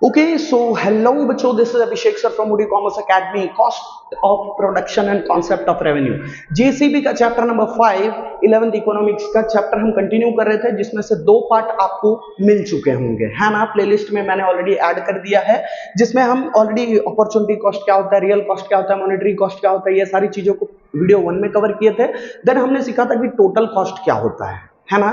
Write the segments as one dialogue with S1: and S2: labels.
S1: Okay, so hello बच्चों, this is Abhishek sir from Moody Commerce Academy. Cost of production and concept of revenue. JCB का chapter number 5 11th economics का chapter हम continue कर रहे थे, जिसमें से दो पार्ट आपको मिल चुके होंगे, है ना। प्लेलिस्ट में मैंने ऑलरेडी ऐड कर दिया है, जिसमें हम ऑलरेडी अपॉर्चुनिटी कॉस्ट क्या होता है, रियल कॉस्ट क्या होता है, मॉनेटरी कॉस्ट क्या होता है, ये सारी चीजों को वीडियो 1 में कवर किए थे। देन हमने सीखा था कि टोटल कॉस्ट क्या होता है ना।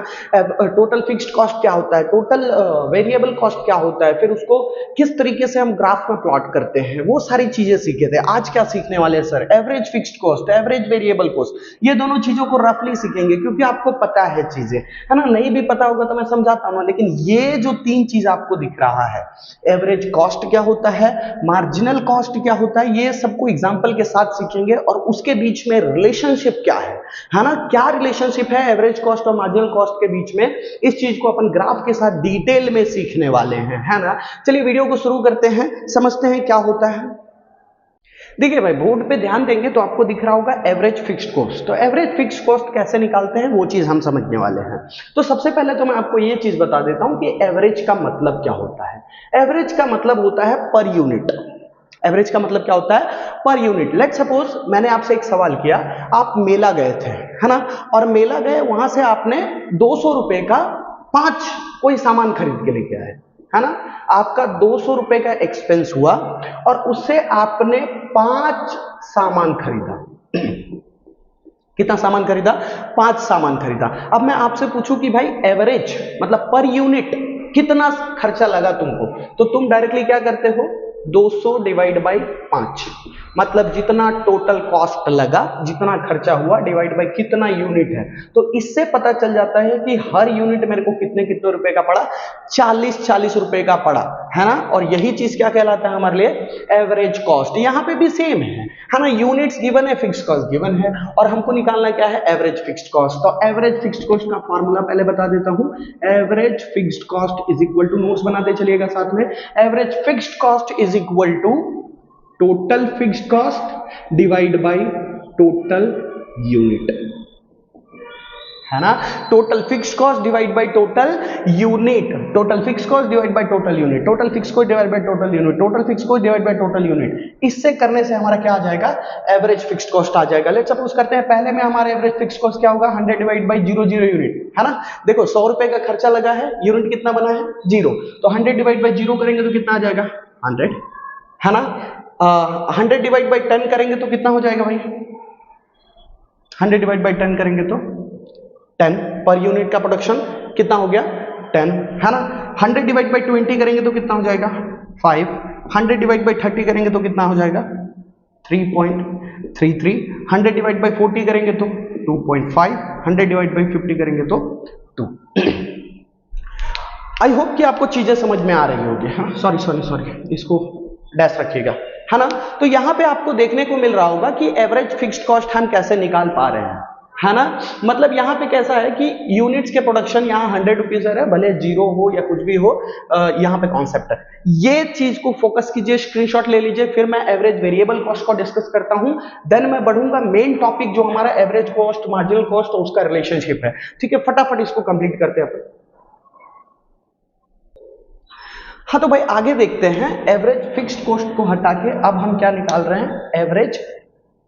S1: टोटल फिक्स्ड कॉस्ट क्या होता है, टोटल वेरिएबल कॉस्ट क्या होता है, फिर उसको किस तरीके से हम ग्राफ में प्लॉट करते हैं, वो सारी चीजें सीखे थे। आज क्या सीखने वाले हैं sir? Average fixed cost, average variable cost, ये दोनों चीजों को रफली सीखेंगे, क्योंकि आपको पता है चीजें, है ना। नहीं भी पता होगा तो मैं समझाता हूँ, लेकिन ये जो तीन चीज आपको दिख रहा है, एवरेज कॉस्ट क्या होता है, मार्जिनल कॉस्ट क्या होता है, ये सबको एग्जाम्पल के साथ सीखेंगे। और उसके बीच में रिलेशनशिप क्या है ना, क्या रिलेशनशिप है एवरेज कॉस्ट और मार्जिनल कॉस्ट के बीच में, इस चीज को अपन ग्राफ के साथ डिटेल में सीखने वाले हैं, है ना। चलिए वीडियो को शुरू करते हैं, समझते हैं क्या होता है। देखिए भाई, बोर्ड पे ध्यान देंगे तो आपको दिख रहा होगा एवरेज फिक्स्ड कॉस्ट। तो एवरेज फिक्स्ड कॉस्ट कैसे निकालते हैं, वो चीज हम समझने वाले हैं। तो सबसे पहले तो मैं आपको ये चीज बता देता हूं कि एवरेज का मतलब क्या होता है। एवरेज का मतलब होता है पर यूनिट। एवरेज का मतलब क्या होता है? Per unit. लेट सपोज मैंने आपसे एक सवाल किया, आप मेला गए थे, है ना, और मेला गए, वहां से आपने 200 रुपए का 5 कोई सामान खरीद के लेके आए, है ना। आपका 200 रुपए का एक्सपेंस हुआ और उससे आपने 5 सामान खरीदा। कितना सामान खरीदा? 5 सामान खरीदा। अब मैं आपसे पूछूं कि भाई एवरेज मतलब पर यूनिट कितना खर्चा लगा तुमको, तो तुम डायरेक्टली क्या करते हो, 200 डिवाइड बाई 5, मतलब जितना टोटल कॉस्ट लगा, जितना खर्चा हुआ, डिवाइड बाई कितना यूनिट है। तो इससे पता चल जाता है कि हर यूनिट मेरे को कितने कितने रुपए का पड़ा, 40 रुपए का पड़ा, है ना। और यही चीज क्या कहलाता है हमारे लिए, एवरेज कॉस्ट। यहां पे भी सेम है ना। यूनिट्स गिवन है, फिक्स्ड कॉस्ट गिवन है, और हमको निकालना क्या है, एवरेज फिक्स्ड कॉस्ट। तो एवरेज फिक्स्ड कॉस्ट का फॉर्मूला पहले बता देता हूं। Average fixed cost is equal to, notes बनाते चलिएगा साथ में, average fixed cost is equal to total fixed cost divide by total unit, है ना। Total fixed cost divide by total unit, total fixed cost divide by total unit, total fixed cost divide by total unit, total fixed cost divide by total unit. इससे करने से हमारा क्या आ जाएगा, average fixed cost आ जाएगा। Let's suppose करते हैं, पहले में हमारा एवरेज फिक्स्ड कॉस्ट क्या होगा, 100 डिवाइड बाय 00 यूनिट, है ना। देखो 100 रुपए का खर्चा लगा है, यूनिट कितना बना है, 0, तो 100 डिवाइड बाय 0 करेंगे तो कितना आ जाएगा, 100, है ना। 100 डिवाइड बाई 10 करेंगे तो कितना हो जाएगा भाई, 100 डिवाइड बाई 10 करेंगे तो 10, पर यूनिट का प्रोडक्शन कितना हो गया, 10, है ना। 100 डिवाइड बाई 20 करेंगे तो कितना हो जाएगा, 5, 100 डिवाइड बाई 30 करेंगे तो कितना हो जाएगा, 3.33, 100 डिवाइड बाई 40 करेंगे तो 2.5, 100 डिवाइड बाई 50 करेंगे तो 2। आई होप कि आपको चीजें समझ में आ रही होगी। हाँ, सॉरी, इसको डैश रखिएगा, है ना। तो यहां पे आपको देखने को मिल रहा होगा कि एवरेज फिक्स्ड कॉस्ट हम कैसे निकाल पा रहे हैं, है ना। मतलब यहां पे कैसा है कि यूनिट्स के प्रोडक्शन यहां 100 रुपीज है, भले 0 हो या कुछ भी हो, यहां पे कॉन्सेप्ट है। ये चीज को फोकस कीजिए, स्क्रीनशॉट ले लीजिए, फिर मैं एवरेज वेरिएबल कॉस्ट को डिस्कस करता हूं। देन मैं बढ़ूंगा मेन टॉपिक जो हमारा एवरेज कॉस्ट, मार्जिनल कॉस्ट और उसका रिलेशनशिप है। ठीक है, फटाफट इसको कंप्लीट करते हैं अपन। हाँ तो भाई आगे देखते हैं, एवरेज फिक्स्ड कॉस्ट को हटा के अब हम क्या निकाल रहे हैं, एवरेज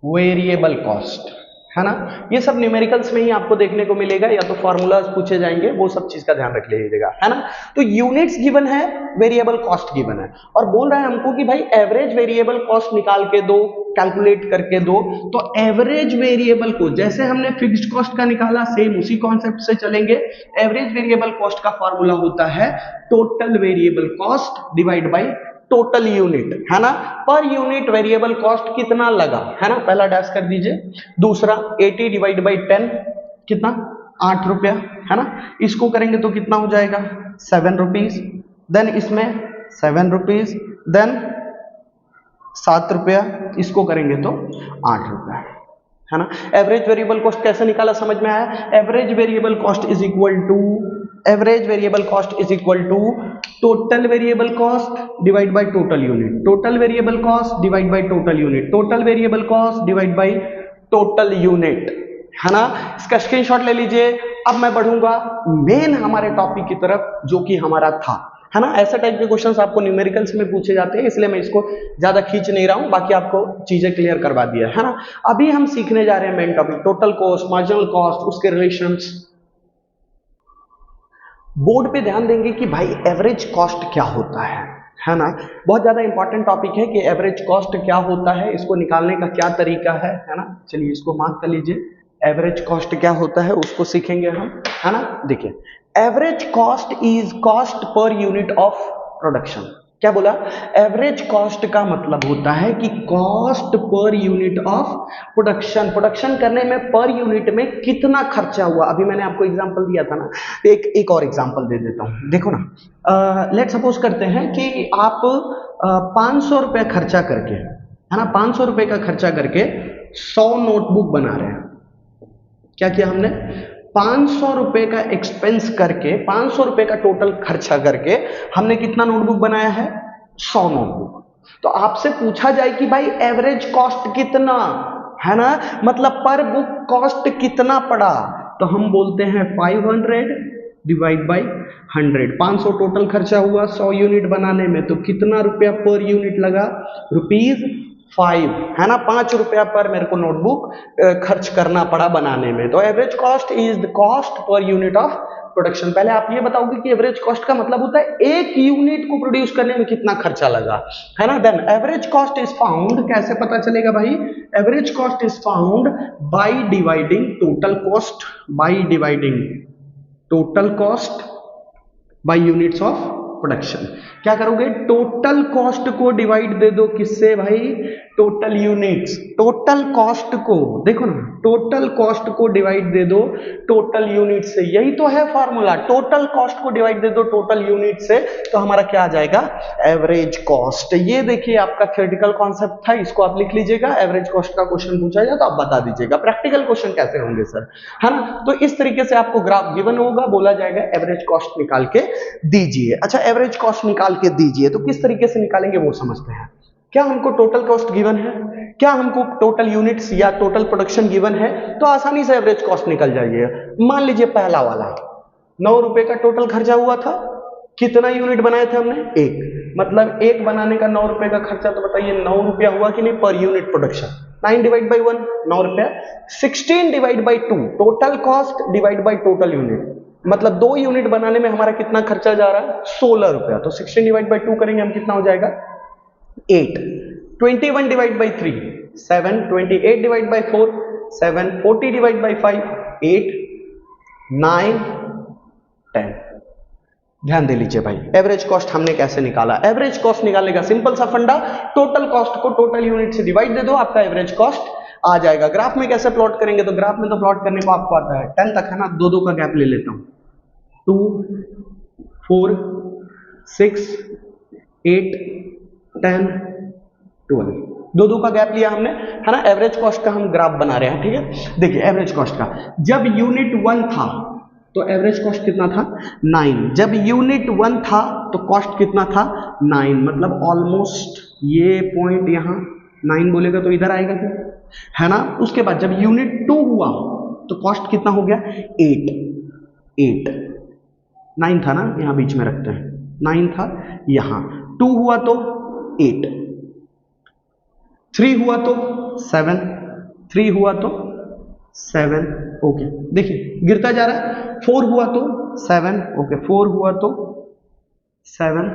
S1: वेरिएबल कॉस्ट, है ना। ये सब न्यूमेरिकल्स में ही आपको देखने को मिलेगा, या तो फॉर्मूलाज पूछे जाएंगे, वो सब चीज का ध्यान रख लीजिएगा, है ना। तो यूनिट्स गिवन है, वेरिएबल कॉस्ट गिवन है, और बोल रहा है हमको कि भाई एवरेज वेरिएबल कॉस्ट निकाल के दो, कैलकुलेट करके दो। तो एवरेज वेरिएबल को जैसे हमने फिक्स्ड कॉस्ट का निकाला, सेम उसी कॉन्सेप्ट से चलेंगे। एवरेज वेरिएबल कॉस्ट का फॉर्मूला होता है total variable cost divide by total unit, है ना। पर यूनिट वेरिएबल कॉस्ट कितना लगा, है ना, पहला डैश कर दीजिए। दूसरा 80 डिवाइड बाई 10 कितना, 8 रुपया, है ना। इसको करेंगे तो कितना हो जाएगा, 7 रुपीज। देन इसमें 7 रुपीज, देन 7 रुपया, इसको करेंगे तो 8 रुपया, है ना। एवरेज वेरिएबल कॉस्ट कैसे निकाला, समझ में आया। Average variable cost is equal to, average variable cost is equal to total variable cost divide by total unit, total variable cost divide by total unit, total variable cost divide by total unit, है ना। इसका screenshot ले लीजिए। अब मैं बढ़ूंगा main हमारे topic की तरफ, जो कि हमारा था है ना। ऐसा टाइप के क्वेश्चंस आपको न्यूमेरिकल्स में पूछे जाते हैं, इसलिए मैं इसको ज्यादा खींच नहीं रहा हूं, बाकी आपको चीजें क्लियर करवा दिया है ना। अभी हम सीखने जा रहे हैं main topic total cost, marginal cost, उसके रिलेशंस। बोर्ड पे ध्यान देंगे कि भाई एवरेज कॉस्ट क्या होता है ना। बहुत ज्यादा इंपॉर्टेंट टॉपिक है कि एवरेज कॉस्ट क्या होता है, इसको निकालने का क्या तरीका है ना। चलिए इसको मार्क कर लीजिए, एवरेज कॉस्ट क्या होता है उसको सीखेंगे हम, है ना। देखिए average cost is cost per unit of production. क्या बोला? एवरेज कॉस्ट का मतलब होता है कि cost per unit of production, production करने में पर यूनिट में कितना खर्चा हुआ। अभी मैंने आपको एग्जांपल दिया था ना, एक और एग्जांपल दे देता हूं, देखो ना। लेट सपोज करते हैं कि आप 500 रुपए खर्चा करके, है ना, 500 रुपए का खर्चा करके 100 नोटबुक बना रहे हैं। क्या किया हमने? 500 रुपए का एक्सपेंस करके, 500 रुपए का टोटल खर्चा करके हमने कितना नोटबुक बनाया है? 100 नोटबुक। तो आपसे पूछा जाए कि भाई एवरेज कॉस्ट कितना है ना, मतलब पर बुक कॉस्ट कितना पड़ा, तो हम बोलते हैं 500 डिवाइड बाई 100। 500 टोटल खर्चा हुआ 100 यूनिट बनाने में, तो कितना रुपया पर यूनिट लगा? ₹5, है ना। 5 रुपया पर मेरे को नोटबुक खर्च करना पड़ा बनाने में। तो average cost is the cost per unit of production. पहले आप ये बताओगे कि एवरेज कॉस्ट का मतलब होता है एक यूनिट को प्रोड्यूस करने में कितना खर्चा लगा, है ना। Then average cost is found, कैसे पता चलेगा भाई? Average cost is found by dividing total cost, by dividing total cost by units of production. क्या करोगे? टोटल कॉस्ट को डिवाइड दे दो किससे भाई? Total units. टोटल कॉस्ट को देखो ना, टोटल कॉस्ट को डिवाइड दे दो टोटल यूनिट से, यही तो है फॉर्मूला। टोटल कॉस्ट को डिवाइड दे दो टोटल यूनिट से, तो हमारा क्या आ जाएगा? Average cost. ये देखिए आपका थ्योरेटिकल कॉन्सेप्ट था, इसको आप लिख लीजिएगा। एवरेज कॉस्ट का क्वेश्चन पूछा जाए तो आप बता दीजिएगा प्रैक्टिकल क्वेश्चन कैसे होंगे सर, है ना। तो इस तरीके से आपको ग्राफ गिवन होगा, बोला जाएगा एवरेज कॉस्ट निकाल के दीजिए। अच्छा एवरेज कॉस्ट निकाल के दीजिए, तो किस तरीके से निकालेंगे वो समझते हैं। क्या हमको टोटल कॉस्ट गिवन है, क्या हमको टोटल यूनिट्स या टोटल प्रोडक्शन गिवन है, तो आसानी से एवरेज कॉस्ट निकल जाइए। मान लीजिए पहला वाला 9 रुपए का टोटल खर्चा हुआ था, कितना यूनिट बनाए थे हमने? एक, मतलब एक बनाने का 9 रुपए का खर्चा, तो बताइए 9 रुपया हुआ कि नहीं per unit production. 9 divide by 1 9 रुपया, 16 divide by 2 total cost divide by total unit, मतलब 2 यूनिट बनाने में हमारा कितना खर्चा जा रहा है? 16 रुपया। तो 16 डिवाइड बाई 2 करेंगे हम, कितना हो जाएगा? 8। 21 divide by 3 7, 28 divide by 4 7, 40 divide by 5 8, 9, 10। ध्यान दे लीजिए भाई, एवरेज कॉस्ट हमने कैसे निकाला। एवरेज कॉस्ट निकालने का सिंपल सा फंडा, टोटल कॉस्ट को टोटल यूनिट से डिवाइड दे दो, आपका एवरेज कॉस्ट आ जाएगा। ग्राफ में कैसे प्लॉट करेंगे? तो ग्राफ में तो प्लॉट करने को आपको आता है 10 तक, है ना। 2 का गैप ले लेता हूं, 2 4 6 8 10 12, 2 का गैप लिया हमने, है ना। एवरेज कॉस्ट का हम ग्राफ बना रहे हैं, ठीक है। देखिए एवरेज कॉस्ट का, जब यूनिट 1 था तो एवरेज कॉस्ट कितना था? 9। जब यूनिट 1 था तो कॉस्ट कितना था? 9, मतलब ऑलमोस्ट ये पॉइंट यहां 9 बोलेगा तो इधर आएगा क्या, है ना। उसके बाद जब यूनिट 2 हुआ तो कॉस्ट कितना हो गया? 8। 9 था ना, यहां बीच में रखते हैं, 9 था, यहां 2 हुआ तो 8, 3 हुआ तो 7, 3 हुआ तो 7, ओके। देखिए गिरता जा रहा है। 4 हुआ तो 7, ओके, 4 हुआ तो 7,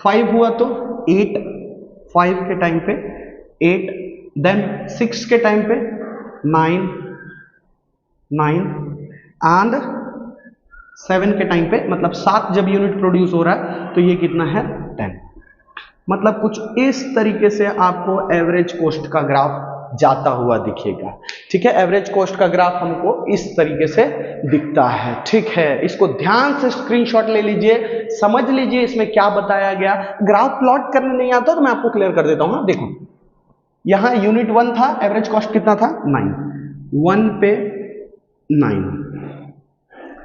S1: 5 हुआ तो 8, 5 के टाइम पे 8, देन 6 के टाइम पे 9 एंड 7 के टाइम पे, मतलब 7 जब यूनिट प्रोड्यूस हो रहा है तो ये कितना है? 10। मतलब कुछ इस तरीके से आपको एवरेज कॉस्ट का ग्राफ जाता हुआ दिखेगा, ठीक है। एवरेज कॉस्ट का ग्राफ हमको इस तरीके से दिखता है, ठीक है। इसको ध्यान से स्क्रीनशॉट ले लीजिए, समझ लीजिए इसमें क्या बताया गया। ग्राफ प्लॉट करने नहीं आता तो मैं आपको क्लियर कर देता हूं। देखो यहां यूनिट 1 था, एवरेज कॉस्ट कितना था? 9, 1 पे 9,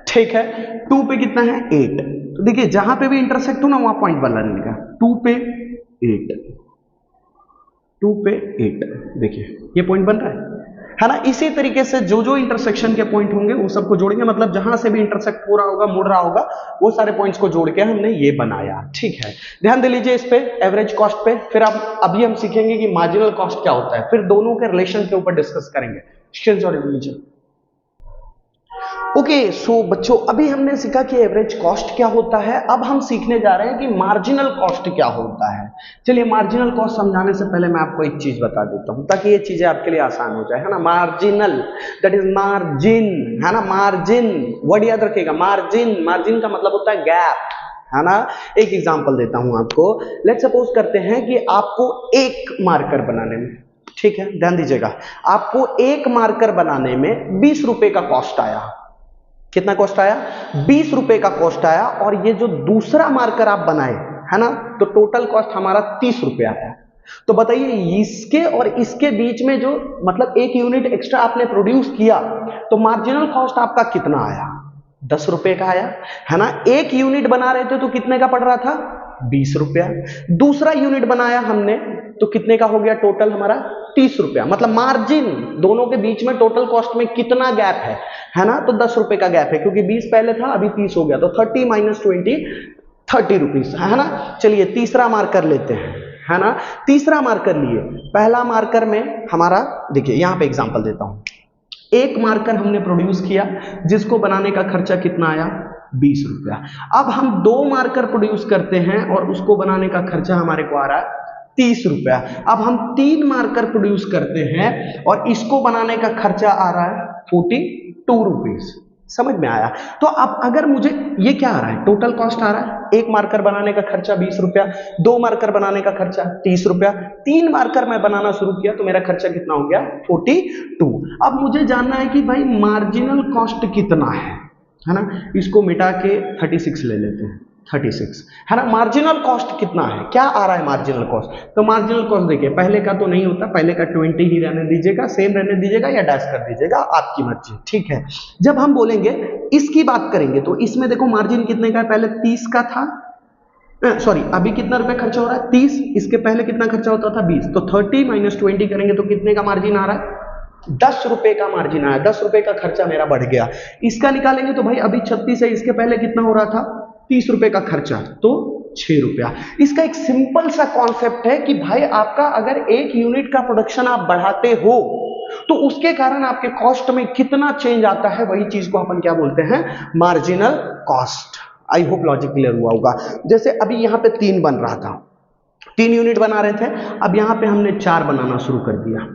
S1: ठीक है। 2 पे कितना है? 8। तो देखिए जहां पे भी इंटरसेक्ट हो ना वहां पॉइंट वाला रहेगा। 2 पे 8, 2 पे 8, देखिए ये पॉइंट बन रहा है ना। इसी तरीके से जो जो इंटरसेक्शन के पॉइंट होंगे वो सबको जोड़ेंगे, मतलब जहां से भी इंटरसेक्ट हो रहा होगा, मुड़ रहा होगा, वो सारे पॉइंट्स को जोड़ के हमने ये बनाया। ठीक है, ध्यान दे लीजिए इस पे, एवरेज कॉस्ट पे। फिर अब अभी हम सीखेंगे कि मार्जिनल कॉस्ट क्या होता है, फिर दोनों के रिलेशन के ऊपर डिस्कस करेंगे। स्क्रीनशॉट लीजिए। ओके सो बच्चों, अभी हमने सीखा कि एवरेज कॉस्ट क्या होता है। अब हम सीखने जा रहे हैं कि मार्जिनल कॉस्ट क्या होता है। चलिए, मार्जिनल कॉस्ट समझाने से पहले मैं आपको एक चीज बता देता हूं ताकि ये चीजें आपके लिए आसान हो जाए, है ना। मार्जिनल दैट इज मार्जिन, है ना। मार्जिन वर्ड याद रखिएगा, मार्जिन। मार्जिन का मतलब होता है गैप, है ना। एक एग्जांपल देता हूं आपको। लेट्स सपोज करते हैं कि आपको एक मार्कर बनाने में, ठीक है, ध्यान दीजिएगा, आपको एक मार्कर बनाने में 20 रुपए का कॉस्ट आया। कितना कॉस्ट आया? 20 रुपए का कॉस्ट आया। और ये जो दूसरा मार्कर आप बनाए, है ना, तो टोटल कॉस्ट हमारा 30 रुपए आया। तो बताइए, इसके और इसके बीच में जो मतलब 1 यूनिट एक्स्ट्रा आपने प्रोड्यूस किया, तो मार्जिनल कॉस्ट आपका कितना आया? 10 रुपए का आया, है ना। 1 यूनिट बना रहे थे तो कितने का पड़ रहा था? 20 रुपया। दूसरा यूनिट बनाया हमने तो कितने का हो गया टोटल हमारा? 30 रुपया। मतलब मार्जिन दोनों के बीच में टोटल कॉस्ट में कितना गैप है ना, तो 10 रुपए का गैप है, क्योंकि 20 पहले था, अभी 30 हो गया, तो 30 माइनस 20 30 रुपीज, है ना। चलिए तीसरा मार्कर लेते हैं, है ना। तीसरा मार्कर लिए, पहला मार्कर में हमारा देखिए, यहां पे एग्जांपल देता हूं। एक मार्कर हमने प्रोड्यूस किया जिसको बनाने का खर्चा कितना आया? 20 रुपया। अब हम 2 मार्कर प्रोड्यूस करते हैं और उसको बनाने का खर्चा हमारे को आ रहा है 30 रुपया। अब हम 3 मार्कर प्रोड्यूस करते हैं और इसको बनाने का खर्चा आ रहा है 42 रुपीज। समझ में आया? तो अब अगर मुझे ये क्या आ रहा है, टोटल कॉस्ट आ रहा है, एक मार्कर बनाने का खर्चा 20 रुपया, 2 मार्कर बनाने का खर्चा 30 रुपया, 3 मार्कर मैं बनाना शुरू किया तो मेरा खर्चा कितना हो गया? 42। अब मुझे जानना है कि भाई मार्जिनल कॉस्ट कितना है ना। इसको मिटा के 36 ले लेते हैं, 36, है ना। मार्जिनल कॉस्ट कितना है, क्या आ रहा है मार्जिनल कॉस्ट? तो मार्जिनल कॉस्ट देखिए, पहले का तो नहीं होता, पहले का 20 ही रहने दीजिएगा, सेम रहने दीजिएगा या डैश कर दीजिएगा, आपकी मर्जी, ठीक है। जब हम बोलेंगे इसकी बात करेंगे तो इसमें देखो मार्जिन कितने का है, पहले 30 का था, सॉरी अभी कितना रुपए खर्चा हो रहा है? 30। इसके पहले कितना खर्चा होता था? 20। तो 30 माइनस 20 करेंगे तो कितने का मार्जिन आ रहा है? 10 रुपए का मार्जिन आया। 10 रुपए का खर्चा मेरा बढ़ गया। इसका निकालेंगे तो भाई अभी 36 है, इसके पहले कितना हो रहा था? 30 रुपए का खर्चा, तो 6 रुपया। इसका एक सिंपल सा कॉन्सेप्ट है कि भाई आपका अगर 1 यूनिट का प्रोडक्शन आप बढ़ाते हो तो उसके कारण आपके कॉस्ट में कितना चेंज आता है, वही चीज को अपन क्या बोलते हैं? Marginal cost. I hope logic clear हुआ होगा। जैसे अभी यहां पे 3 बन रहा था, 3 यूनिट बना रहे थे, अब यहां पे हमने 4 बनाना शुरू कर दिया।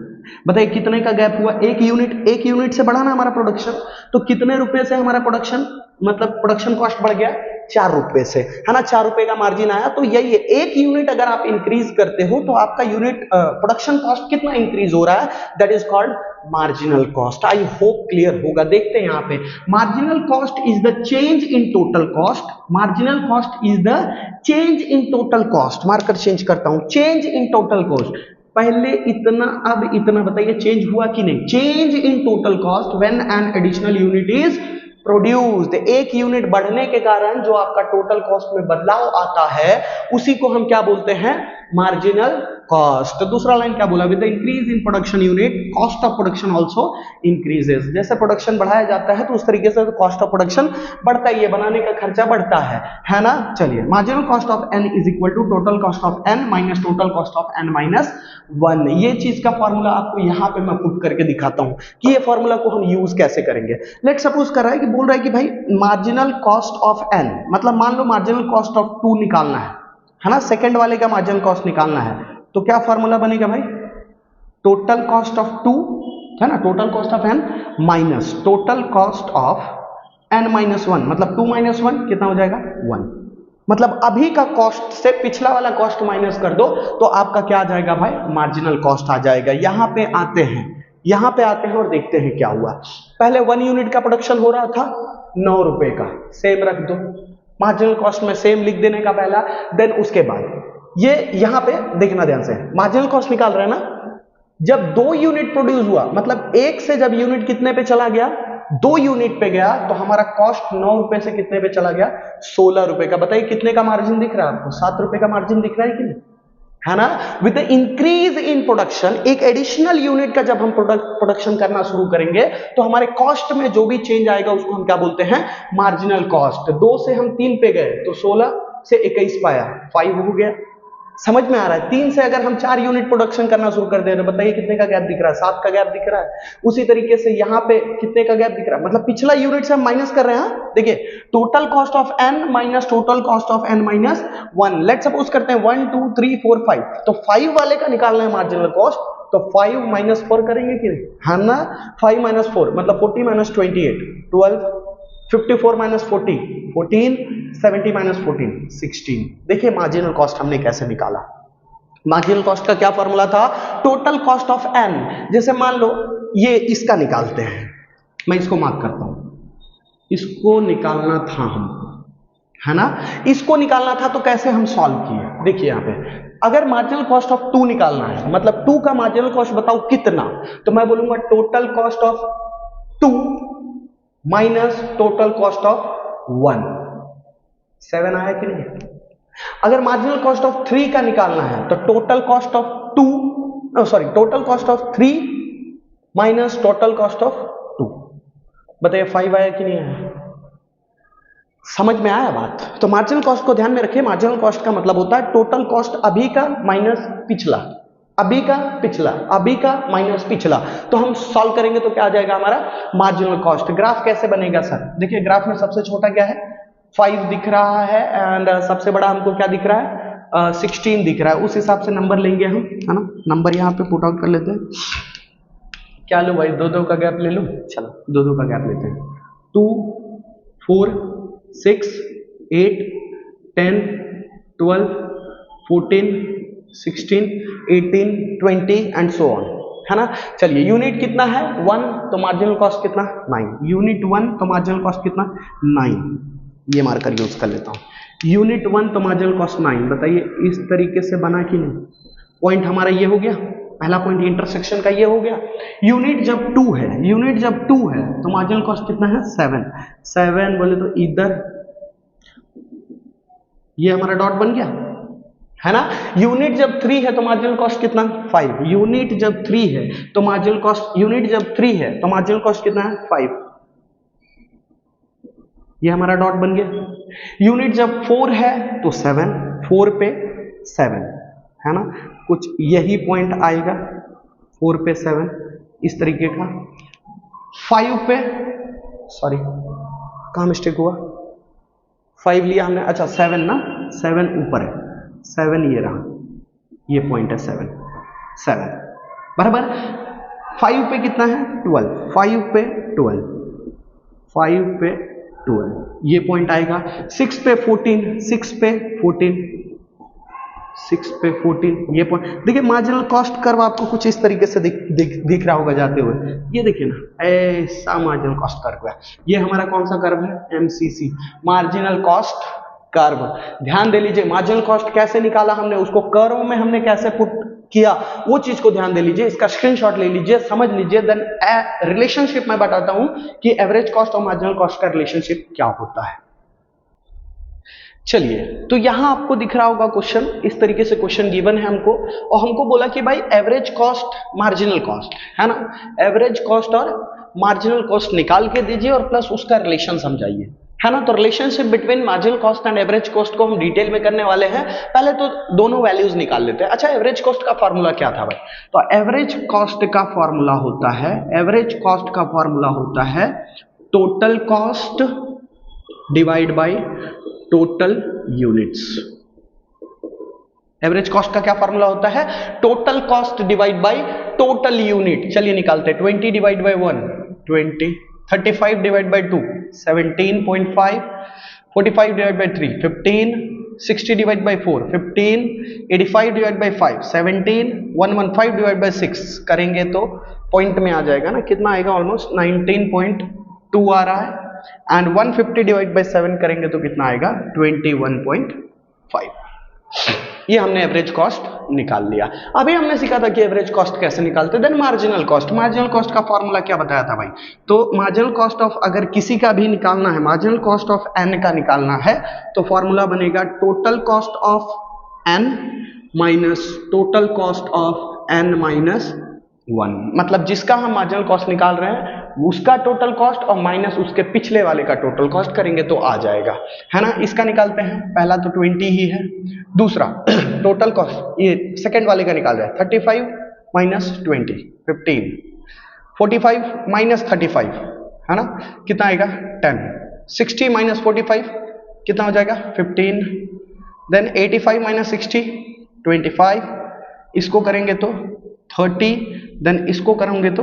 S1: बताइए कितने का गैप हुआ? 1 यूनिट। 1 यूनिट से बढ़ा ना हमारा प्रोडक्शन, तो कितने रुपए से हमारा प्रोडक्शन मतलब प्रोडक्शन कॉस्ट बढ़ गया? 4 रुपए से, है ना। 4 रुपए का मार्जिन आया। तो यही है, 1 यूनिट अगर आप इंक्रीज करते हो तो आपका यूनिट प्रोडक्शन कॉस्ट कितना इंक्रीज हो रहा है, that is called marginal cost. I hope clear होगा। देखते हैं यहां पे, marginal cost is the change in total cost. Marginal cost is the change in total cost. Marker change करता हूं, चेंज इन टोटल कॉस्ट। पहले इतना अब इतना, बताइए चेंज हुआ कि नहीं? Change in total cost when an additional unit is produced. 1 unit बढ़ने के कारण जो आपका टोटल कॉस्ट में बदलाव आता है उसी को हम क्या बोलते हैं? Marginal cost. दूसरा लाइन क्या बोला? With the increase in production unit cost of production also increases. जैसे प्रोडक्शन बढ़ाया जाता है तो उस तरीके से कॉस्ट ऑफ प्रोडक्शन बढ़ता ही है, बनाने का खर्चा बढ़ता है ना। चलिए, marginal cost of n is equal to total cost of n minus total cost of n minus 1। ये चीज का फॉर्मूला आपको यहां पे मैं पुट करके दिखाता हूं कि ये फॉर्मूला को हम यूज कैसे करेंगे। लेट सपोज कर रहा है कि बोल रहा है कि भाई मार्जिनल कॉस्ट ऑफ n, मतलब मान लो मार्जिनल कॉस्ट ऑफ 2 निकालना है ना, सेकंड वाले का मार्जिनल कॉस्ट निकालना है, तो क्या फॉर्मूला बनेगा भाई? टोटल कॉस्ट ऑफ 2, है ना, total cost of n minus total cost of n minus 1, मतलब 2 माइनस 1 कितना हो जाएगा? 1। मतलब अभी का कॉस्ट से पिछला वाला कॉस्ट माइनस कर दो तो आपका क्या आ जाएगा भाई? मार्जिनल कॉस्ट आ जाएगा। यहां पे आते हैं और देखते हैं क्या हुआ। पहले 1 यूनिट का प्रोडक्शन हो रहा था 9 रुपए का, सेम रख दो, मार्जिनल कॉस्ट में सेम लिख देने का पहला। देन उसके बाद ये यहां पे देखना ध्यान से, मार्जिनल कॉस्ट निकाल रहे हैं ना। जब 2 यूनिट प्रोड्यूस हुआ, मतलब 1 से जब यूनिट कितने पे चला गया? 2 यूनिट पे गया, तो हमारा कॉस्ट 9 रुपए से कितने पे चला गया? 16 रुपए का। बताइए कितने का मार्जिन दिख रहा है आपको? 7 रुपए का मार्जिन दिख रहा है कि नहीं? है ना। With the increase in production, एक एडिशनल यूनिट का जब हम प्रोडक्शन करना शुरू करेंगे तो हमारे कॉस्ट में जो भी चेंज आएगा उसको हम क्या बोलते हैं, मार्जिनल कॉस्ट। 2 से हम 3 पे गए तो 16 से 21 पाया, 5 हो गया। समझ में आ रहा है। 3 से अगर हम 4 यूनिट प्रोडक्शन करना शुरू कर दे तो बताइए कितने का गैप दिख रहा है, 7 का गैप दिख रहा है। उसी तरीके से यहाँ पे कितने का गैप दिख रहा है, मतलब पिछला यूनिट से हम माइनस कर रहे हैं। देखिए total cost of n minus total cost of n minus 1। Let suppose करते हैं 1 2 3 4 5, तो 5 वाले का निकालना है मार्जिनल कॉस्ट, तो 5 माइनस 4 करेंगे कि नहीं, है ना। 5 माइनस 4 मतलब 40 माइनस 28 12, 54 माइनस 40 14, 70 माइनस 14 16। देखिए मार्जिनल कॉस्ट हमने कैसे निकाला। मार्जिनल कॉस्ट का क्या फॉर्मूला था, टोटल कॉस्ट ऑफ n। जैसे मान लो ये इसका निकालते हैं, मैं इसको मार्क करता हूं, इसको निकालना था हमको, है ना। इसको निकालना था तो कैसे हम सॉल्व किए, देखिए यहां पे अगर मार्जिनल कॉस्ट ऑफ 2 निकालना है, मतलब 2 का मार्जिनल कॉस्ट बताओ कितना, तो मैं बोलूंगा total cost of 2 minus total cost of 1। 7 आया कि नहीं। अगर मार्जिनल कॉस्ट ऑफ 3 का निकालना है तो total cost of 2, sorry total cost of 3 minus total cost of 2, बताइए 5 आया कि नहीं आया। समझ में आया बात। तो मार्जिनल कॉस्ट को ध्यान में रखिए, मार्जिनल कॉस्ट का मतलब होता है टोटल कॉस्ट अभी का माइनस पिछला, अभी का पिछला, अभी का माइनस पिछला। तो हम सॉल्व करेंगे तो क्या आ जाएगा हमारा मार्जिनल कॉस्ट। ग्राफ कैसे बनेगा सर, देखिए ग्राफ में सबसे छोटा क्या है 5 दिख रहा है, एंड सबसे बड़ा हमको क्या दिख रहा है 16 दिख रहा है। उस हिसाब से नंबर लेंगे हम, है ना। नंबर यहाँ पे पुट आउट कर लेते हैं। क्या लो भाई, 2 2 का गैप ले लो, चलो 2 2 का गैप लेते हैं। 2 4 6 8 10 12 14 16 18 20 एंड सो ऑन, है ना। चलिए यूनिट कितना है 1, तो मार्जिनल कॉस्ट कितना 9। यूनिट 1 तो मार्जिनल कॉस्ट कितना 9, ये मार्कर यूज कर लेता हूं। यूनिट 1 तो मार्जिनल कॉस्ट 9। बताइए इस तरीके से बना कि नहीं। पॉइंट हमारा ये हो गया, पहला पॉइंट इंटरसेक्शन का ये हो गया। यूनिट जब 2 है, यूनिट जब 2 है तो मार्जिनल कॉस्ट कितना है 7। 7 बोले तो इधर ये हमारा डॉट बन गया, है ना। यूनिट जब 3 है तो मार्जिनल कॉस्ट कितना 5। यूनिट जब 3 है तो मार्जिनल कॉस्ट, यूनिट जब 3 है तो मार्जिनल कॉस्ट कितना है 5, ये हमारा डॉट बन गया। यूनिट जब 4 है तो 7, 4 पे 7, है ना। कुछ यही पॉइंट आएगा 4 पे 7 इस तरीके का। 5 पे, सॉरी कहां मिस्टेक हुआ, 5 लिया हमने, अच्छा 7 ना, 7 ऊपर है, 7 ये रहा, ये पॉइंट है 7 बराबर। 5 पे कितना है 12, 5 पे 12, 5 पे 12 ये पॉइंट आएगा। 6 पे 14, 6 पे 14, 6 पे 14 ये पॉइंट। देखिए मार्जिनल कॉस्ट कर्व आपको कुछ इस तरीके से दिख रहा होगा जाते हुए, ये देखिए ना, ऐसा मार्जिनल कॉस्ट कर्व है। ये हमारा कौन सा कर्व है, एमसीसी, मार्जिनल कॉस्ट कर्व। ध्यान दे लीजिए मार्जिनल कॉस्ट कैसे निकाला हमने, उसको कर्व में हमने कैसे पुट किया, वो चीज को ध्यान दे लीजिए, इसका स्क्रीनशॉट ले लीजिए, समझ लीजिए। देन रिलेशनशिप मैं बताता हूं कि एवरेज कॉस्ट और मार्जिनल कॉस्ट का रिलेशनशिप क्या होता है। चलिए, तो यहां आपको दिख रहा होगा क्वेश्चन, इस तरीके से क्वेश्चन गिवन है हमको, और हमको बोला कि भाई एवरेज कॉस्ट मार्जिनल कॉस्ट, है ना, एवरेज कॉस्ट और मार्जिनल कॉस्ट निकाल के दीजिए और प्लस उसका रिलेशन समझाइए, है ना। तो relationship between marginal cost and average cost को हम डिटेल में करने वाले हैं। पहले तो दोनों वैल्यूज निकाल लेते हैं। अच्छा, एवरेज कॉस्ट का फॉर्मूला क्या था भाई, तो एवरेज कॉस्ट का फॉर्मूला होता है, एवरेज कॉस्ट का फॉर्मूला होता है total cost divide by total units. Average cost का क्या फॉर्मूला होता है, total cost divide by total unit. चलिए निकालते हैं, 20 divide by 1 20, 35 divide by 2 17.5, 45 divide by 3 15, 60 divide by 4 15, 85 divide by 5 17, 115 divide by 6 करेंगे तो पॉइंट में आ जाएगा ना, कितना आएगा, ऑलमोस्ट 19.2 आ रहा है। एंड 150 डिवाइड बाय 7 करेंगे तो कितना आएगा 21.5। ये हमने एवरेज कॉस्ट निकाल लिया। अभी हमने सीखा था कि एवरेज कॉस्ट कैसे निकालते। Then marginal cost, marginal cost का फॉर्मूला क्या बताया था भाई, तो मार्जिनल कॉस्ट ऑफ अगर किसी का भी निकालना है, मार्जिनल कॉस्ट ऑफ एन का निकालना है तो फॉर्मूला बनेगा total cost of N minus total cost of n minus 1, मतलब जिसका हम मार्जिनल कॉस्ट निकाल रहे हैं उसका टोटल कॉस्ट और माइनस उसके पिछले वाले का टोटल कॉस्ट करेंगे तो आ जाएगा, है ना। इसका निकालते हैं, पहला तो 20 ही है, दूसरा टोटल कॉस्ट ये सेकंड वाले का निकाल रहे हैं 35 माइनस 20 15, 45 माइनस 35 है ना, कितना आएगा 10, 60 माइनस 45 कितना हो जाएगा 15, देन 85 माइनस 60 25, इसको करेंगे तो 30, देन इसको करेंगे तो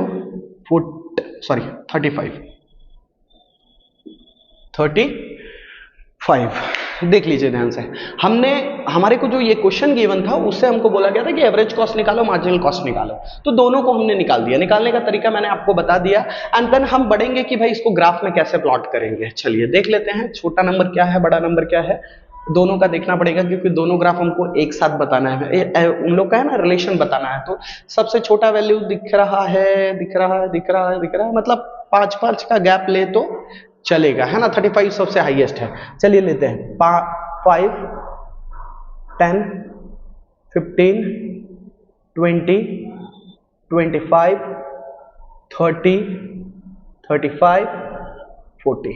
S1: 35। देख लीजिए ध्यान से, हमारे को जो ये क्वेश्चन गिवन था उससे हमको बोला गया था कि एवरेज कॉस्ट निकालो, मार्जिनल कॉस्ट निकालो, तो दोनों को हमने निकाल दिया। निकालने का तरीका मैंने आपको बता दिया, एंड देन हम बढ़ेंगे कि भाई इसको ग्राफ में कैसे प्लॉट करेंगे। चलिए देख लेते हैं, छोटा नंबर क्या है, बड़ा नंबर क्या है, दोनों का देखना पड़ेगा क्योंकि दोनों ग्राफ हमको एक साथ बताना है, उन लोग का है ना रिलेशन बताना है। तो सबसे छोटा वैल्यू दिख रहा है, मतलब 5 का गैप ले तो चलेगा, है ना। 35 सबसे हाईएस्ट है, चलिए लेते हैं 5 10 15 20 25 30 35 40,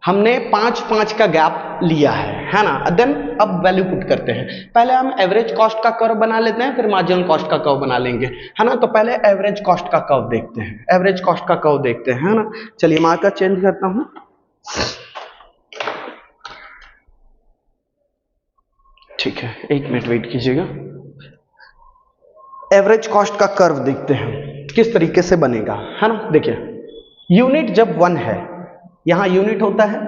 S1: हमने 5 का गैप लिया है ना। देन अब वैल्यू पुट करते हैं, पहले हम एवरेज कॉस्ट का कर्व बना लेते हैं, फिर मार्जिनल कॉस्ट का कर्व बना लेंगे, है ना। तो पहले एवरेज कॉस्ट का कर्व देखते हैं, एवरेज कॉस्ट का कर्व देखते हैं, है ना। चलिए मार्कर चेंज करता हूं, ठीक है, 1 मिनट वेट कीजिएगा। एवरेज कॉस्ट का कर्व देखते हैं किस तरीके से बनेगा, है ना। देखिए यूनिट जब 1 है, यहां यूनिट होता है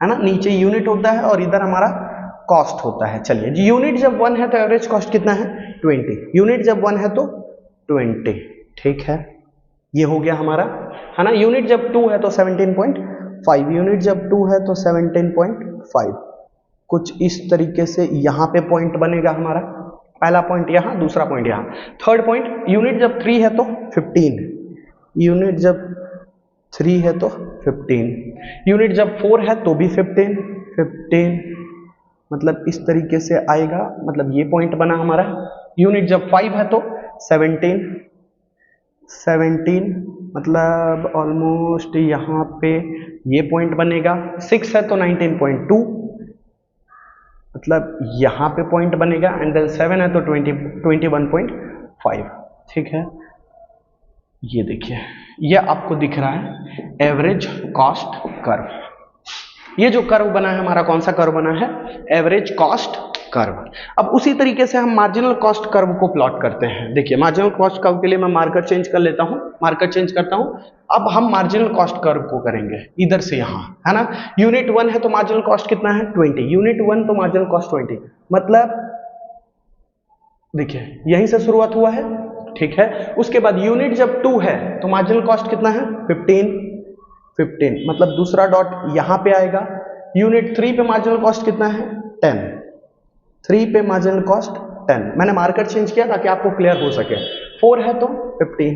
S1: ना, नीचे यूनिट होता है और इधर हमारा कॉस्ट होता है। चलिए जी, यूनिट जब 1 है तो एवरेज कॉस्ट कितना है 20, यूनिट जब 1 है तो 20, ठीक है, ये हो गया हमारा, है ना। यूनिट जब 2 है तो 17.5, यूनिट जब 2 है तो 17.5, कुछ इस तरीके से यहां पे पॉइंट बनेगा हमारा, पहला पॉइंट यहां, दूसरा पॉइंट यहां, थर्ड पॉइंट यूनिट जब 3 है तो 15, यूनिट जब 3 है तो 15, यूनिट जब 4 है तो भी 15, मतलब इस तरीके से आएगा, मतलब ये पॉइंट बना हमारा। यूनिट जब 5 है तो 17, मतलब ऑलमोस्ट यहाँ पे ये पॉइंट बनेगा। 6 है तो 19.2, मतलब यहाँ पे पॉइंट बनेगा, एंड देन 7 है तो 21.5, ठीक है। ये देखिए, ये आपको दिख रहा है एवरेज कॉस्ट कर्व। ये जो कर्व बना है हमारा, कौन सा कर्व बना है, एवरेज कॉस्ट कर्व। अब उसी तरीके से हम मार्जिनल कॉस्ट कर्व को प्लॉट करते हैं। देखिए मार्जिनल कॉस्ट कर्व के लिए मैं मार्कर चेंज कर लेता हूं, मार्कर चेंज करता हूं। अब हम मार्जिनल कॉस्ट कर्व को करेंगे इधर से यहां, है ना। यूनिट 1 है तो मार्जिनल कॉस्ट कितना है 20, यूनिट 1 तो मार्जिनल कॉस्ट 20, मतलब देखिए यहीं से शुरुआत हुआ है, ठीक है। उसके बाद यूनिट जब 2 है तो मार्जिनल कॉस्ट कितना है 15, मतलब दूसरा डॉट यहां पे आएगा। यूनिट 3 पे मार्जिनल कॉस्ट कितना है 10, 3 पे मार्जिनल कॉस्ट 10, मैंने मार्कर चेंज किया ताकि आपको क्लियर हो सके। 4 है तो 15,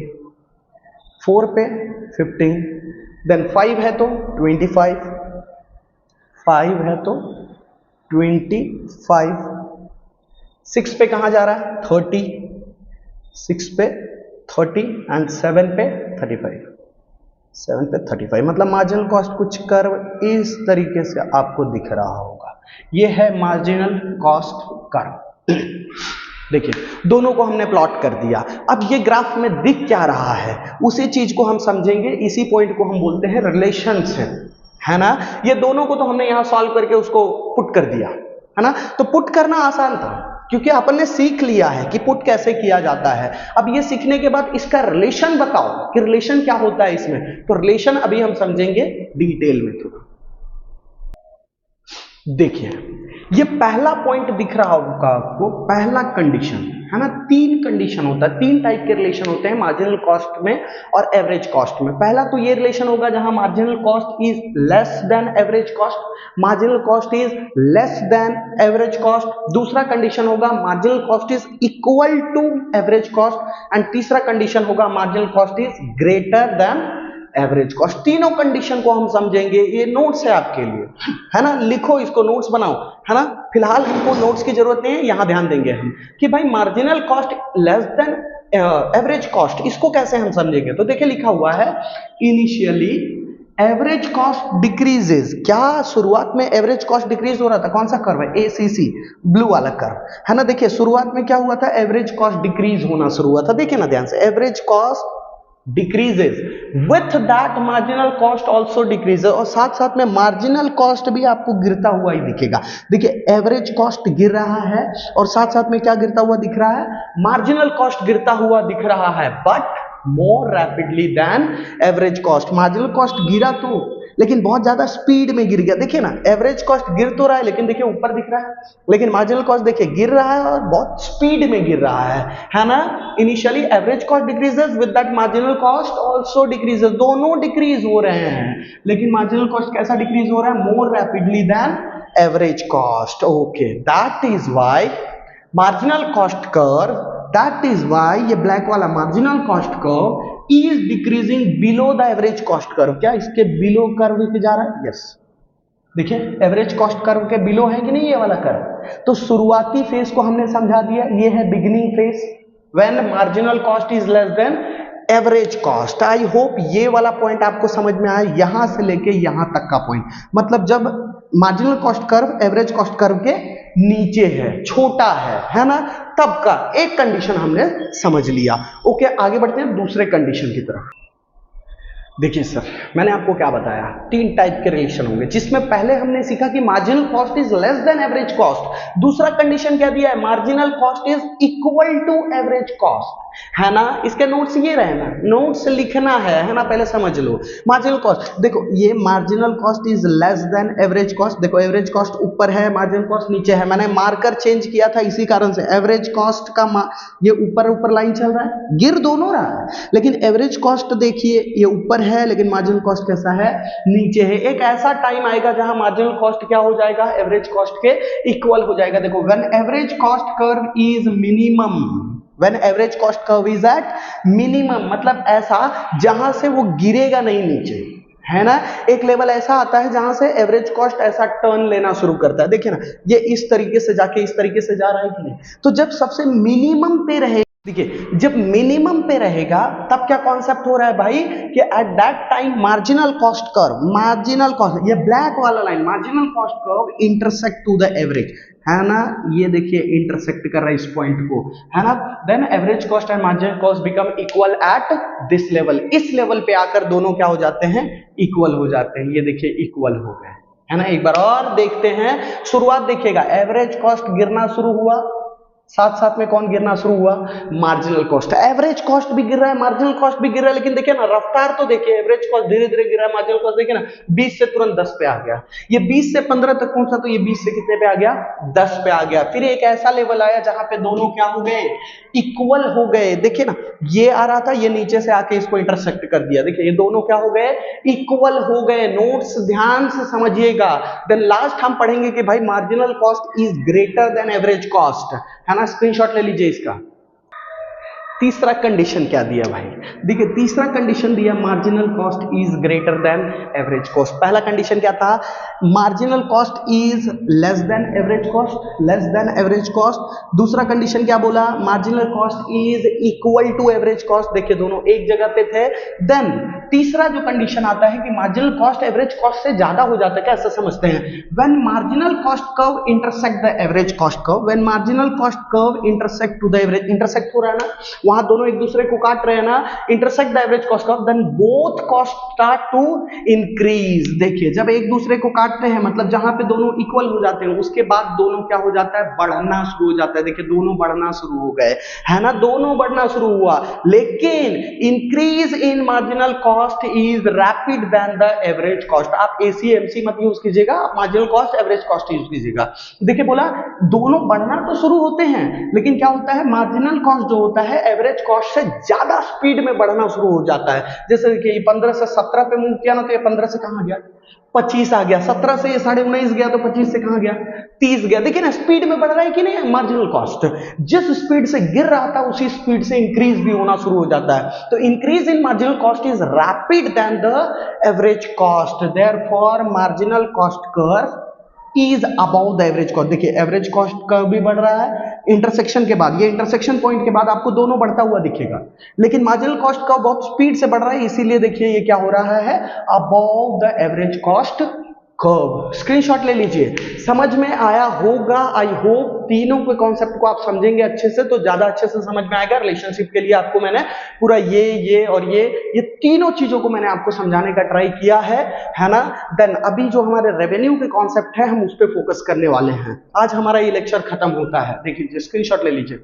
S1: 4 पे 15, देन 5 है तो 25, 5 है तो 25, 6 पे कहां जा रहा है 30, 6 पे 30, एंड 7 पे 35, 7 पे 35, मतलब मार्जिनल कॉस्ट कुछ कर्व इस तरीके से आपको दिख रहा होगा। ये है मार्जिनल कॉस्ट कर्व। देखिए दोनों को हमने प्लॉट कर दिया। अब ये ग्राफ में दिख क्या रहा है उसी चीज को हम समझेंगे, इसी पॉइंट को हम बोलते हैं रिलेशनशिप, है ना। ये दोनों को तो हमने यहां सॉल्व करके उसको पुट कर दिया, है ना। तो पुट करना आसान था क्योंकि अपन ने सीख लिया है कि पुट कैसे किया जाता है। अब ये सीखने के बाद इसका रिलेशन बताओ कि रिलेशन क्या होता है इसमें, तो रिलेशन अभी हम समझेंगे डिटेल में थोड़ा। देखिए ये पहला पॉइंट दिख रहा होगा आपको, पहला कंडीशन, है ना। 3 कंडीशन होता है, 3 टाइप के रिलेशन होते हैं मार्जिनल कॉस्ट में और एवरेज कॉस्ट में। पहला तो ये रिलेशन होगा जहां marginal cost is less than average cost, marginal cost is less than average cost. दूसरा कंडीशन होगा marginal cost is equal to average cost, and तीसरा कंडीशन होगा marginal cost is greater than average cost. तीनों condition को हम समझेंगे, ये notes है आपके लिए, है ना, लिखो इसको, नोट्स बनाओ, है ना। फिलहाल हमको नोट्स की जरूरत नहीं है, यहां ध्यान देंगे हम कि भाई marginal cost less than average cost, इसको कैसे हम समझेंगे। तो देखिए लिखा हुआ है इनिशियली एवरेज कॉस्ट डिक्रीजेस। क्या शुरुआत में एवरेज कॉस्ट डिक्रीज हो रहा था? कौन सा कर्व है? ACC, ब्लू वाला कर्व, है ना। देखिए शुरुआत में क्या हुआ था? एवरेज कॉस्ट डिक्रीज होना शुरू हुआ था। देखिए ना ध्यान से, average cost decreases with that marginal cost also decreases, और साथ साथ में मार्जिनल कॉस्ट भी आपको गिरता हुआ ही दिखेगा। देखिए एवरेज कॉस्ट गिर रहा है और साथ साथ में क्या गिरता हुआ दिख रहा है? मार्जिनल कॉस्ट गिरता हुआ दिख रहा है, but more rapidly than average cost. Marginal cost गिरा तो, लेकिन बहुत ज्यादा स्पीड में गिर गया। देखिए ना, एवरेज कॉस्ट गिर तो रहा है लेकिन देखिए ऊपर दिख रहा है, लेकिन मार्जिनल कॉस्ट देखिए गिर रहा है और बहुत स्पीड में गिर रहा है ना। Initially average cost decreases with that marginal cost also decreases, दोनों डिक्रीज हो रहे हैं, लेकिन मार्जिनल कॉस्ट कैसा डिक्रीज हो रहा है? More rapidly than average cost. Okay, that is why marginal cost curve, that is why ये ब्लैक वाला marginal cost curve is decreasing below the average cost curve। क्या इसके बिलो कर्व पे जा रहा है? यस, देखिए एवरेज कॉस्ट कर्व के बिलो है कि नहीं ये वाला कर्व। तो शुरुआती फेज को हमने समझा दिया, ये है beginning phase when marginal cost is less than average cost. I hope ये वाला पॉइंट आपको समझ में आया, यहां से लेके यहां तक का पॉइंट, मतलब जब marginal cost curve average cost curve के नीचे है, छोटा है ना, तब का एक कंडीशन हमने समझ लिया। ओके, आगे बढ़ते हैं दूसरे कंडीशन की तरफ। देखिए सर, मैंने आपको क्या बताया, 3 टाइप के रिलेशन होंगे, जिसमें पहले हमने सीखा कि marginal cost is less than average cost. दूसरा कंडीशन क्या दिया है? Marginal cost is equal to average cost, है ना। इसके नोट्स ये रहे ना, नोट्स लिखना है ना, पहले समझ लो। मार्जिनल कॉस्ट देखो, ये marginal cost is less than average cost. देखो एवरेज कॉस्ट ऊपर है, मार्जिनल कॉस्ट नीचे है, मैंने मार्कर चेंज किया था इसी कारण से। एवरेज कॉस्ट का ये ऊपर ऊपर लाइन चल रहा है, गिर दोनों रहा है, लेकिन एवरेज कॉस्ट देखिए ये ऊपर है लेकिन मार्जिनल कॉस्ट कैसा है? नीचे है। एक ऐसा टाइम आएगा जहां मार्जिनल कॉस्ट क्या हो जाएगा? एवरेज कॉस्ट के इक्वल हो जाएगा। देखो, when average cost curve is minimum, when average cost curve is at minimum, मतलब ऐसा जहां से वो गिरेगा नहीं नीचे, है ना। एक लेवल ऐसा आता है जहां से एवरेज कॉस्ट ऐसा टर्न लेना शुरू करता है। देखिए ना, ये इस तरीके से जाके इस तरीके से जा रहा है कि नहीं। तो जब सबसे मिनिमम पे रहे, देखिए जब मिनिमम पे रहेगा तब क्या कॉन्सेप्ट हो रहा है भाई कि at that time marginal cost curve, marginal cost, ये ब्लैक वाला line marginal cost curve intersect to the average, है ना। ये देखिए इंटरसेक्ट कर रहा है इस पॉइंट को, है ना। Then average cost and marginal cost become equal at this level. इस लेवल पे आकर दोनों क्या हो जाते हैं? इक्वल हो जाते हैं। ये देखिए इक्वल हो गए, है ना। एक बार और देखते हैं, शुरुआत देखिएगा, एवरेज कॉस्ट गिरना शुरू हुआ, साथ साथ में कौन गिरना शुरू हुआ? Marginal cost. एवरेज कॉस्ट भी गिर रहा है, मार्जिनल कॉस्ट भी गिर रहा है, लेकिन देखिए ना रफ्तार तो देखिए, एवरेज कॉस्ट धीरे धीरे गिर रहा है, मार्जिनल कॉस्ट देखिए ना 20 से तुरंत 10 पे आ गया, ये 20 से 15 तक पहुंचा तो ये 20 से कितने पे आ गया? 10 पे आ गया। फिर एक ऐसा लेवल आया जहां पे दोनों क्या हो गए? इक्वल हो गए। देखिए ना, ये आ रहा था, ये नीचे से आके इसको इंटरसेक्ट कर दिया, देखिए ये दोनों क्या हो गए? इक्वल हो गए। नोट्स ध्यान से समझिएगा। देन लास्ट हम पढ़ेंगे कि भाई marginal cost is greater than average cost, है ना। स्क्रीनशॉट ले लीजिए इसका। तीसरा कंडीशन क्या दिया भाई? देखिए तीसरा कंडीशन दिया marginal cost is greater than average cost. पहला कंडीशन क्या था? Marginal cost is less than average cost, less than average cost. दूसरा कंडीशन क्या बोला? Marginal cost is equal to average cost. देखिए दोनों एक जगह पे थे। देन तीसरा जो कंडीशन आता है कि मार्जिनल कॉस्ट एवरेज कॉस्ट से ज्यादा हो जाता है। क्या ऐसा समझते हैं? When marginal cost curve intersect the average cost curve, when marginal cost curve intersect to the average, intersect हो रहा है ना, वहां दोनों एक दूसरे को काट रहे हैं ना, intersect the average cost curve, then both cost start to increase. देखिए जब एक दूसरे को काटते हैं, मतलब जहां पे दोनों इक्वल हो जाते हैं, उसके बाद दोनों क्या हो जाता है? बढ़ना शुरू हो जाता है। देखिए दोनों बढ़ना शुरू हो गए, है ना, दोनों बढ़ना शुरू हुआ। लेकिन increase in marginal cost is rapid than the average cost. आप एसीएमसी मत यूज कीजिएगा, आप marginal cost average cost use कीजिएगा। देखिए बोला दोनों बढ़ना तो शुरू होते हैं, लेकिन क्या होता है? मार्जिनल कॉस्ट जो होता है एवरेज कॉस्ट से ज्यादा स्पीड में बढ़ना शुरू हो जाता है। जैसे देखिए 15 से 17 पे मूव किया ना, तो ये 15 से कहां गया, 25 आ गया, 17 से ये 19.5 गया, तो 25 से कहां गया, 30 गया। देखिए ना स्पीड में बढ़ रहा है कि नहीं। मार्जिनल कॉस्ट जिस स्पीड से गिर रहा था उसी स्पीड से इंक्रीज भी होना शुरू हो जाता है। तो increase in marginal cost is rapid than the average cost, therefore marginal cost curve is about the average cost. देखिए एवरेज कॉस्ट कर्व भी बढ़ रहा है, इंटरसेक्शन के बाद, ये इंटरसेक्शन पॉइंट के बाद आपको दोनों बढ़ता हुआ दिखेगा, लेकिन मार्जिनल कॉस्ट कर्व बहुत स्पीड से बढ़ रहा है, इसीलिए देखिए ये क्या हो रहा है, about the average cost curve. Screenshot ले लीजिए, समझ में आया होगा आई होप। तीनों के कॉन्सेप्ट को आप समझेंगे अच्छे से तो ज्यादा अच्छे से समझ में आएगा। रिलेशनशिप के लिए आपको मैंने पूरा ये और ये तीनों चीजों को मैंने आपको समझाने का ट्राई किया है ना। देन अभी जो हमारे रेवेन्यू के कॉन्सेप्ट है हम उस पर फोकस करने वाले हैं। आज हमारा ये लेक्चर खत्म होता है। देखिए स्क्रीनशॉट ले लीजिए।